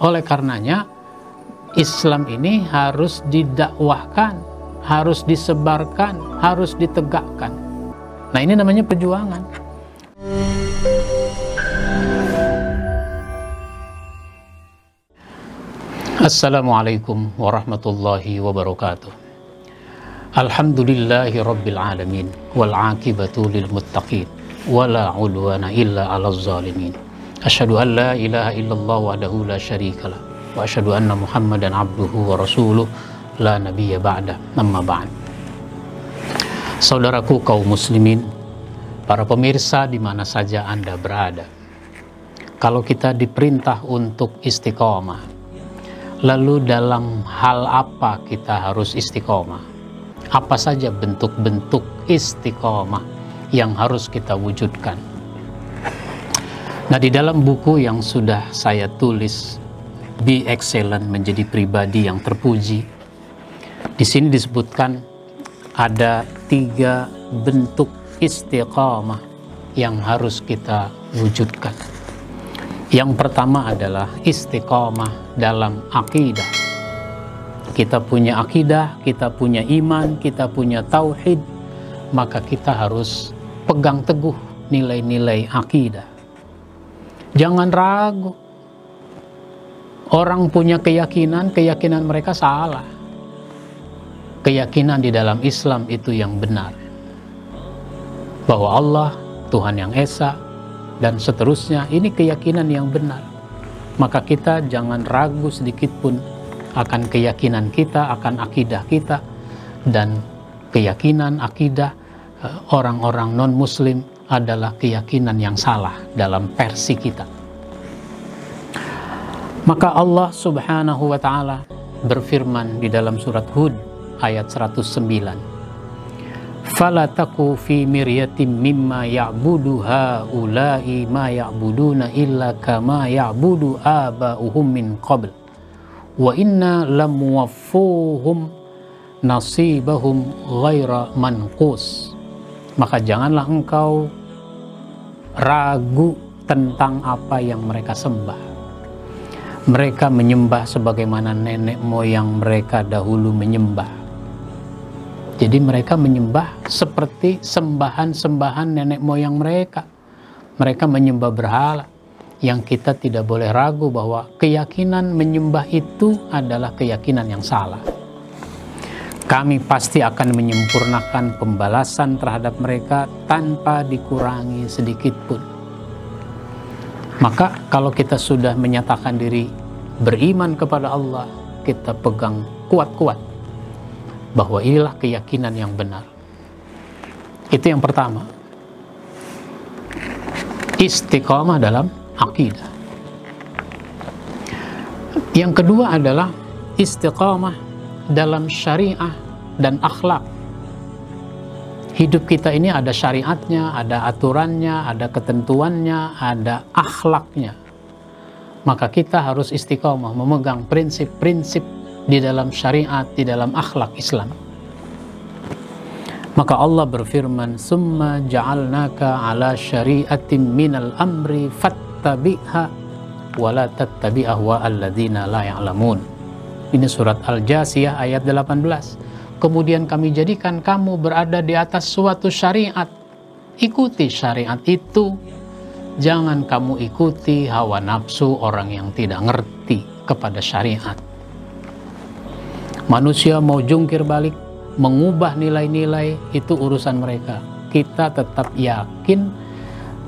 Oleh karenanya Islam ini harus didakwahkan, harus disebarkan, harus ditegakkan. Nah, ini namanya perjuangan. Assalamualaikum warahmatullahi wabarakatuh. Alhamdulillahi rabbil alamin, wal aqibatu lil muttaqin, wala udwana illa 'alal zalimin. Asyhadu an la ilaha illallah wahdahu la syarikalah, wa asyhadu anna Muhammadan abduhu wa rasuluh, la nabiyya ba'da, amma ba'd. Saudaraku kaum muslimin, para pemirsa di mana saja Anda berada, kalau kita diperintah untuk istiqomah, lalu dalam hal apa kita harus istiqomah? Apa saja bentuk-bentuk istiqomah yang harus kita wujudkan? Nah, di dalam buku yang sudah saya tulis, Be Excellent, menjadi pribadi yang terpuji, di sini disebutkan ada 3 bentuk istiqomah yang harus kita wujudkan. Yang pertama adalah istiqomah dalam akidah. Kita punya akidah, kita punya iman, kita punya tauhid, maka kita harus pegang teguh nilai-nilai akidah. Jangan ragu. Orang punya keyakinan mereka salah. Keyakinan di dalam Islam itu yang benar, bahwa Allah Tuhan yang Esa dan seterusnya, ini keyakinan yang benar. Maka kita jangan ragu sedikit pun akan keyakinan kita, akan akidah kita. Dan keyakinan akidah orang-orang non-muslim adalah keyakinan yang salah dalam versi kita. Maka Allah subhanahu wa ta'ala berfirman di dalam surat Hud ayat 109, "Fala taku fi miryatin mimma ya'budu haula'i ma ya'buduna illa kama ya'budu aba'uhum min qabl wa inna lamuwaffuhum nasibahum ghaira manqus." Maka janganlah engkau ragu tentang apa yang mereka sembah. Mereka menyembah sebagaimana nenek moyang mereka dahulu menyembah. Jadi mereka menyembah seperti sembahan-sembahan nenek moyang mereka. Mereka menyembah berhala. Yang kita tidak boleh ragu bahwa keyakinan menyembah itu adalah keyakinan yang salah. Kami pasti akan menyempurnakan pembalasan terhadap mereka tanpa dikurangi sedikit pun. Maka kalau kita sudah menyatakan diri beriman kepada Allah, kita pegang kuat-kuat bahwa inilah keyakinan yang benar. Itu yang pertama. Istiqomah dalam akidah. Yang kedua adalah istiqomah dalam syariah dan akhlak. Hidup kita ini ada syariatnya, ada aturannya, ada ketentuannya, ada akhlaknya. Maka kita harus istiqomah memegang prinsip-prinsip di dalam syariat, di dalam akhlak Islam. Maka Allah berfirman, "Summa ja'alnaka ala syari'atin minal amri fattabi'ha wa la tattabi' ahwa'al ladzina la ya'lamun." Ini surat Al-Jasiyah ayat 18. Kemudian kami jadikan kamu berada di atas suatu syariat. Ikuti syariat itu. Jangan kamu ikuti hawa nafsu orang yang tidak ngerti kepada syariat. Manusia mau jungkir balik, mengubah nilai-nilai, itu urusan mereka. Kita tetap yakin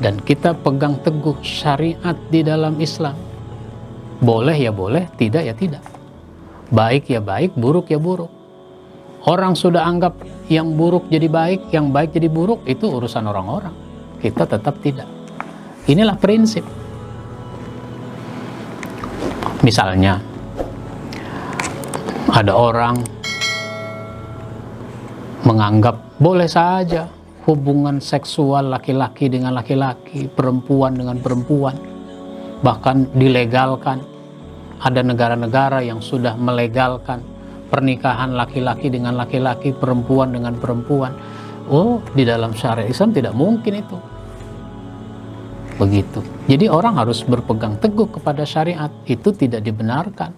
dan kita pegang teguh syariat di dalam Islam. Boleh ya boleh, tidak ya tidak. Baik ya baik, buruk ya buruk. Orang sudah anggap yang buruk jadi baik, yang baik jadi buruk, itu urusan orang-orang. Kita tetap tidak. Inilah prinsip. Misalnya, ada orang menganggap boleh saja hubungan seksual laki-laki dengan laki-laki, perempuan dengan perempuan, bahkan dilegalkan. Ada negara-negara yang sudah melegalkan pernikahan laki-laki dengan laki-laki, perempuan dengan perempuan. Oh, di dalam syariat Islam tidak mungkin itu. Begitu. Jadi orang harus berpegang teguh kepada syariat, itu tidak dibenarkan.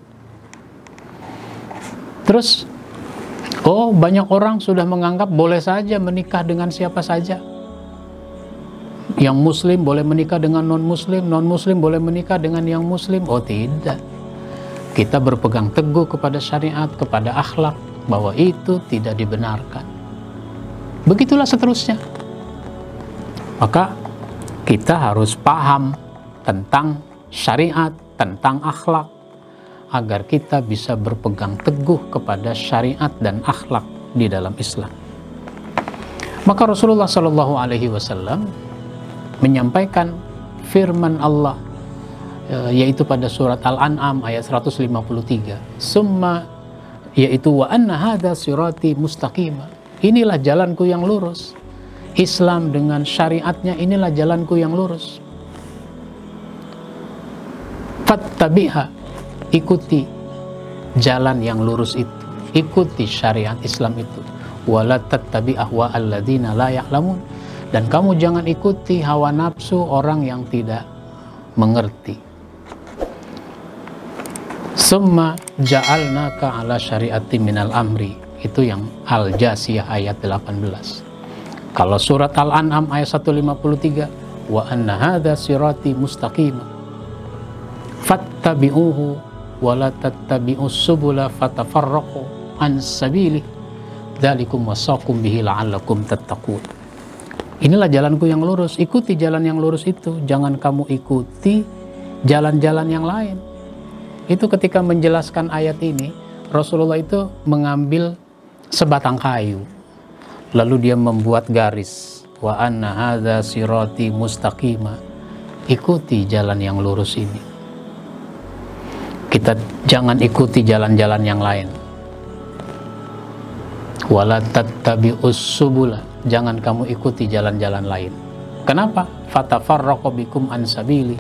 Terus, banyak orang sudah menganggap boleh saja menikah dengan siapa saja. Yang muslim boleh menikah dengan non-muslim, non-muslim boleh menikah dengan yang muslim. Oh tidak. Kita berpegang teguh kepada syariat, kepada akhlak, bahwa itu tidak dibenarkan. Begitulah seterusnya. Maka kita harus paham tentang syariat, tentang akhlak, agar kita bisa berpegang teguh kepada syariat dan akhlak di dalam Islam. Maka Rasulullah SAW menyampaikan firman Allah, yaitu pada surat Al-An'am ayat 153, summa, yaitu wa anna hadza sirati mustaqima, inilah jalanku yang lurus. Islam dengan syariatnya, inilah jalanku yang lurus. Fattabiha, ikuti jalan yang lurus itu, ikuti syariat Islam itu. Wala tattabi ahwa alladzina la ya'lamun, dan kamu jangan ikuti hawa nafsu orang yang tidak mengerti. Summa ja'alnaka ala syariati minal amri, itu yang Al-Jasiyah ayat 18. Kalau surat Al-An'am ayat 153, wa anna hadza sirati mustaqima fattabi'uhu wa la tattabi'us subula fatafarraqu an sabilihi dzalikum wasaqum bihi la'allakum tattaqun. Inilah jalanku yang lurus, ikuti jalan yang lurus itu, jangan kamu ikuti jalan-jalan yang lain. Itu ketika menjelaskan ayat ini, Rasulullah itu mengambil sebatang kayu, lalu dia membuat garis, wa anna hadza sirati mustaqima, ikuti jalan yang lurus ini. Kita jangan ikuti jalan-jalan yang lain. Wala tattabi'us subula, jangan kamu ikuti jalan-jalan lain. Kenapa? Fatafarraqu bikum an sabili,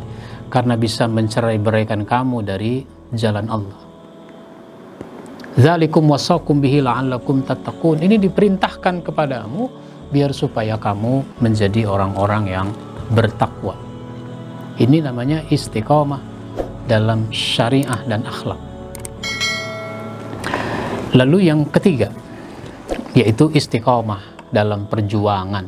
karena bisa mencerai-beraikan kamu dari jalan Allah. Dzalikum wasaqum bihi la'allakum tattaqun, ini diperintahkan kepadamu biar supaya kamu menjadi orang-orang yang bertakwa. Ini namanya istiqomah dalam syariah dan akhlak. Lalu yang ketiga, yaitu istiqomah dalam perjuangan.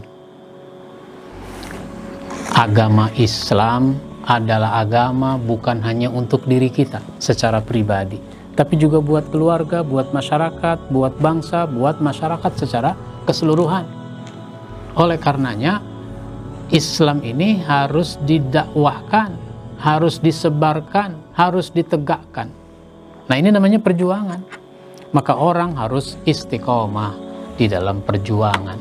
Agama Islam adalah agama bukan hanya untuk diri kita secara pribadi, tapi juga buat keluarga, buat masyarakat, buat bangsa, buat masyarakat secara keseluruhan. Oleh karenanya, Islam ini harus didakwahkan, harus disebarkan, harus ditegakkan. Nah, ini namanya perjuangan. Maka orang harus istiqomah di dalam perjuangan.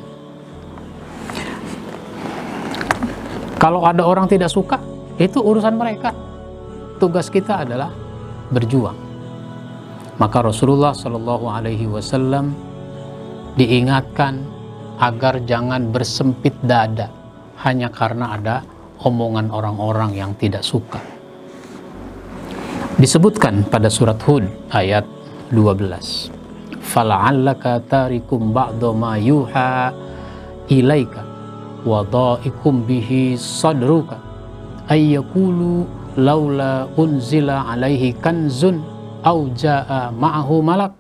Kalau ada orang tidak suka, itu urusan mereka. Tugas kita adalah berjuang. Maka Rasulullah SAW diingatkan agar jangan bersempit dada hanya karena ada omongan orang-orang yang tidak suka. Disebutkan pada surat Hud ayat 12, fala'allaka tarikum ba'da ma yuha ilaika wa dha'ikum bihi sadruka ayyakulu laula unzila alaihi kanzun au jaa ma'ahu malak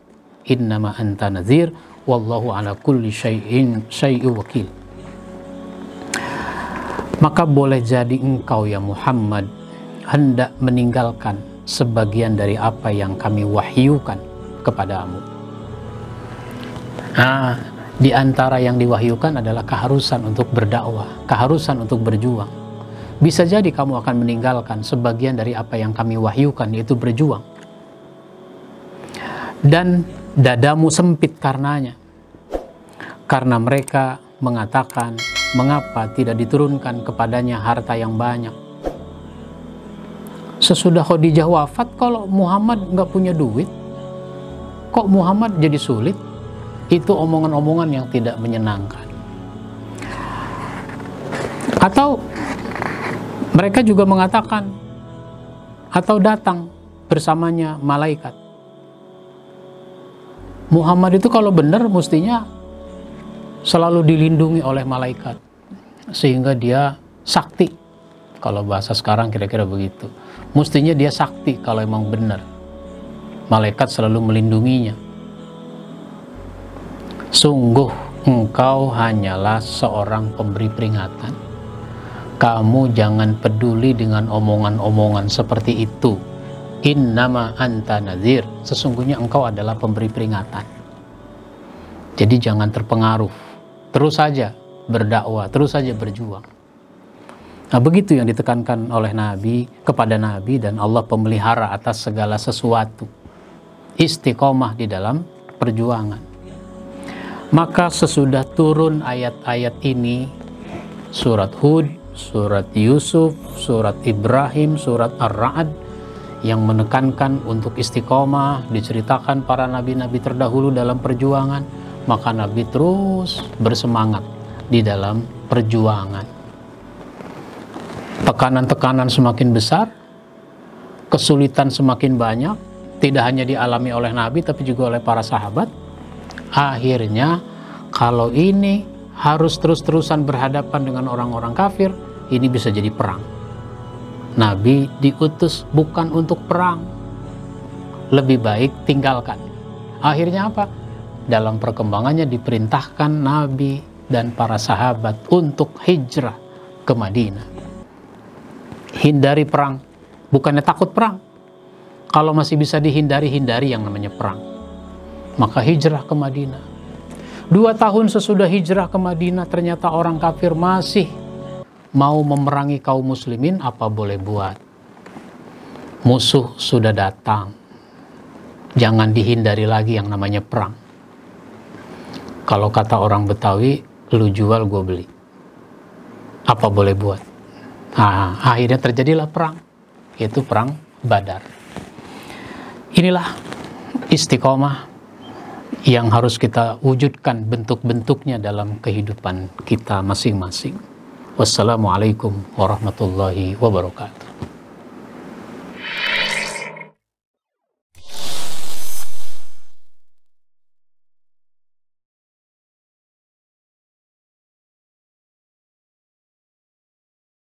innama anta nadhir wallahu ala kulli syai'in wakil. Maka boleh jadi engkau ya Muhammad hendak meninggalkan sebagian dari apa yang kami wahyukan kepadamu. Nah, di antara yang diwahyukan adalah keharusan untuk berdakwah, keharusan untuk berjuang. Bisa jadi kamu akan meninggalkan sebagian dari apa yang kami wahyukan, yaitu berjuang. Dan dadamu sempit karenanya. Karena mereka mengatakan, mengapa tidak diturunkan kepadanya harta yang banyak? Sesudah Khadijah wafat, kalau Muhammad nggak punya duit, kok Muhammad jadi sulit? Itu omongan-omongan yang tidak menyenangkan. Atau mereka juga mengatakan, atau datang bersamanya malaikat. Muhammad itu kalau benar mestinya selalu dilindungi oleh malaikat, sehingga dia sakti, Kalau bahasa sekarang kira-kira begitu. Mestinya dia sakti kalau emang benar. Malaikat selalu melindunginya. Sungguh engkau hanyalah seorang pemberi peringatan. Kamu jangan peduli dengan omongan-omongan seperti itu. Innama anta nadhir. Sesungguhnya engkau adalah pemberi peringatan. Jadi jangan terpengaruh. Terus saja berdakwah, terus saja berjuang. Nah, begitu yang ditekankan oleh Nabi kepada Nabi, dan Allah pemelihara atas segala sesuatu. Istiqomah di dalam perjuangan. Maka sesudah turun ayat-ayat ini, surat Hud, surat Yusuf, surat Ibrahim, surat Ar-Ra'd, yang menekankan untuk istiqomah, diceritakan para nabi-nabi terdahulu dalam perjuangan, maka Nabi terus bersemangat di dalam perjuangan. Tekanan-tekanan semakin besar, kesulitan semakin banyak, tidak hanya dialami oleh Nabi tapi juga oleh para sahabat. Akhirnya kalau ini harus terus-terusan berhadapan dengan orang-orang kafir, ini bisa jadi perang. Nabi diutus bukan untuk perang, lebih baik tinggalkan. Akhirnya apa? Dalam perkembangannya diperintahkan Nabi dan para sahabat untuk hijrah ke Madinah. Hindari perang, bukannya takut perang. Kalau masih bisa dihindari, hindari yang namanya perang. Maka hijrah ke Madinah. 2 tahun sesudah hijrah ke Madinah, ternyata orang kafir masih mau memerangi kaum muslimin. Apa boleh buat? Musuh sudah datang. Jangan dihindari lagi yang namanya perang. Kalau kata orang Betawi, lu jual gue beli. Apa boleh buat? Nah, akhirnya terjadilah perang, yaitu perang Badar. Inilah istiqomah yang harus kita wujudkan bentuk-bentuknya dalam kehidupan kita masing-masing. Wassalamualaikum warahmatullahi wabarakatuh.